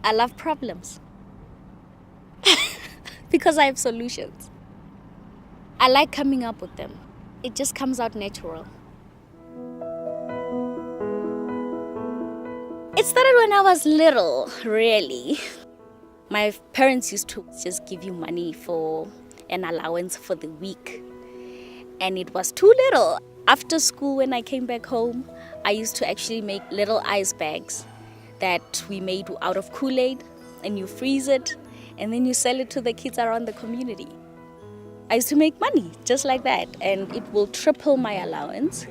I love problems because I have solutions. I like coming up with them. It just comes out natural. It started when I was little, really. My parents used to just give you money for an allowance for the week. And it was too little. After school, when I came back home, I used to actually make little ice bags that we made out of Kool-Aid, and you freeze it, and then you sell it to the kids around the community. I used to make money just like that, and it will triple my allowance.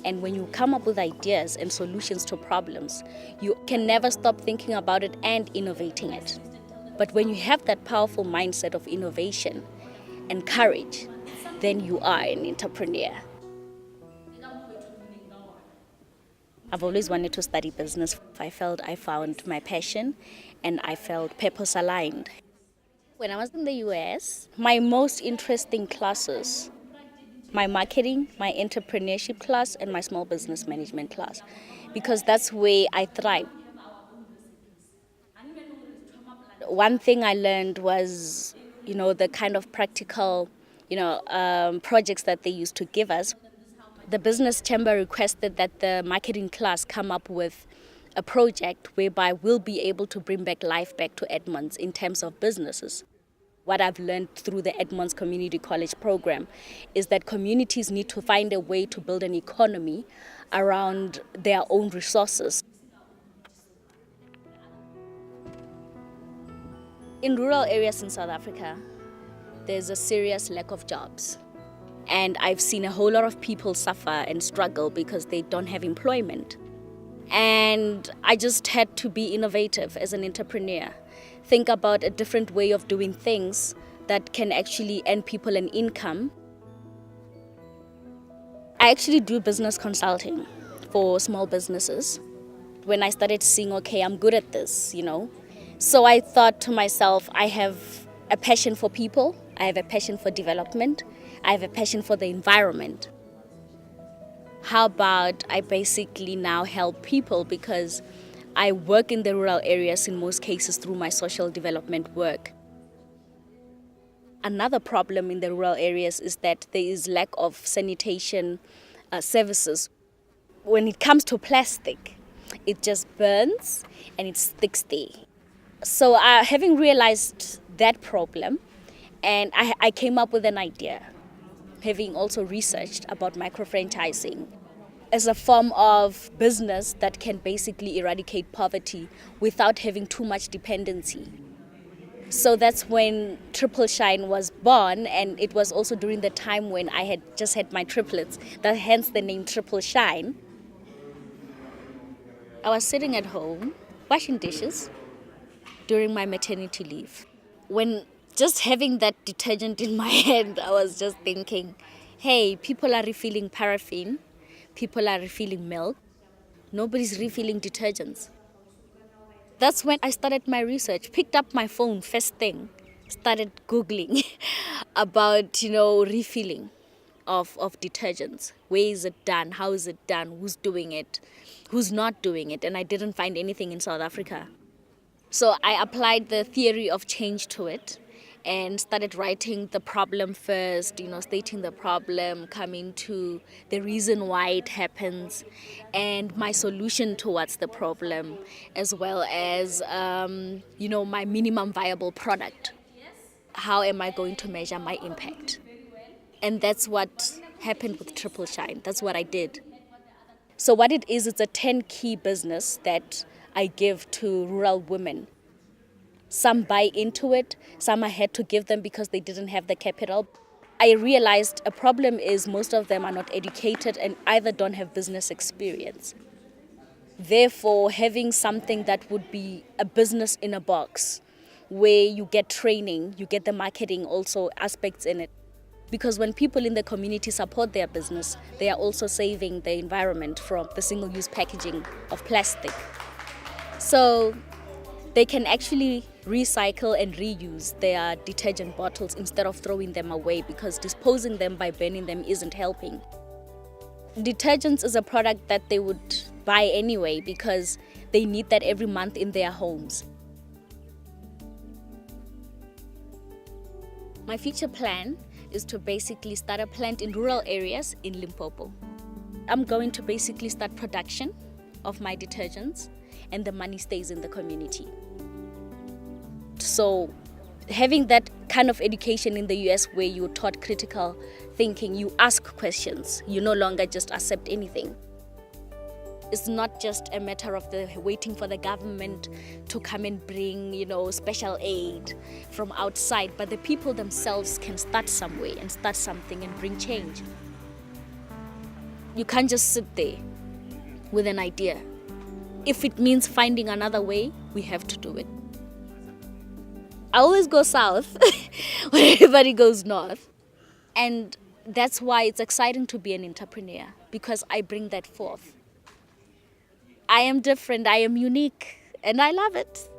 And when you come up with ideas and solutions to problems, you can never stop thinking about it and innovating it. But when you have that powerful mindset of innovation and courage, then you are an entrepreneur. I've always wanted to study business. I felt I found my passion and I felt purpose aligned. When I was in the US, my most interesting classes, my marketing, my entrepreneurship class, and my small business management class, because that's where I thrive. One thing I learned was, the kind of practical, projects that they used to give us. The business chamber requested that the marketing class come up with a project whereby we'll be able to bring back life back to Edmonds in terms of businesses. What I've learned through the Edmonds Community College program is that communities need to find a way to build an economy around their own resources. In rural areas in South Africa, there's a serious lack of jobs. And I've seen a whole lot of people suffer and struggle because they don't have employment. And I just had to be innovative as an entrepreneur. Think about a different way of doing things that can actually earn people an income. I actually do business consulting for small businesses. When I started seeing, okay, I'm good at this, So I thought to myself, I have a passion for people. I have a passion for development. I have a passion for the environment. How about I basically now help people, because I work in the rural areas in most cases through my social development work. Another problem in the rural areas is that there is lack of sanitation services. When it comes to plastic, it just burns and it sticks there. So having realized that problem, and I came up with an idea, having also researched about micro-franchising as a form of business that can basically eradicate poverty without having too much dependency. So that's when Triple Shine was born, and it was also during the time when I had just had my triplets, hence the name Triple Shine. I was sitting at home washing dishes during my maternity leave. When just having that detergent in my hand, I was just thinking, hey, people are refilling paraffin, people are refilling milk, nobody's refilling detergents. That's when I started my research, picked up my phone first thing, started Googling about, refilling of detergents. Where is it done? How is it done? Who's doing it? Who's not doing it? And I didn't find anything in South Africa. So I applied the theory of change to it and started writing the problem first, stating the problem, coming to the reason why it happens, and my solution towards the problem, as well as, my minimum viable product. How am I going to measure my impact? And that's what happened with Triple Shine. That's what I did. So what it is, it's a 10-key business that I give to rural women. Some buy into it, some I had to give them because they didn't have the capital. I realized a problem is most of them are not educated and either don't have business experience. Therefore, having something that would be a business in a box, where you get training, you get the marketing also aspects in it. Because when people in the community support their business, they are also saving the environment from the single-use packaging of plastic. So they can actually recycle and reuse their detergent bottles instead of throwing them away, because disposing them by burning them isn't helping. Detergents is a product that they would buy anyway because they need that every month in their homes. My future plan is to basically start a plant in rural areas in Limpopo. I'm going to basically start production of my detergents, and the money stays in the community. So having that kind of education in the US where you're taught critical thinking, you ask questions, you no longer just accept anything. It's not just a matter of waiting for the government to come and bring, special aid from outside, but the people themselves can start somewhere and start something and bring change. You can't just sit there with an idea. If it means finding another way, we have to do it. I always go south when everybody goes north. And that's why it's exciting to be an entrepreneur, because I bring that forth. I am different, I am unique, and I love it.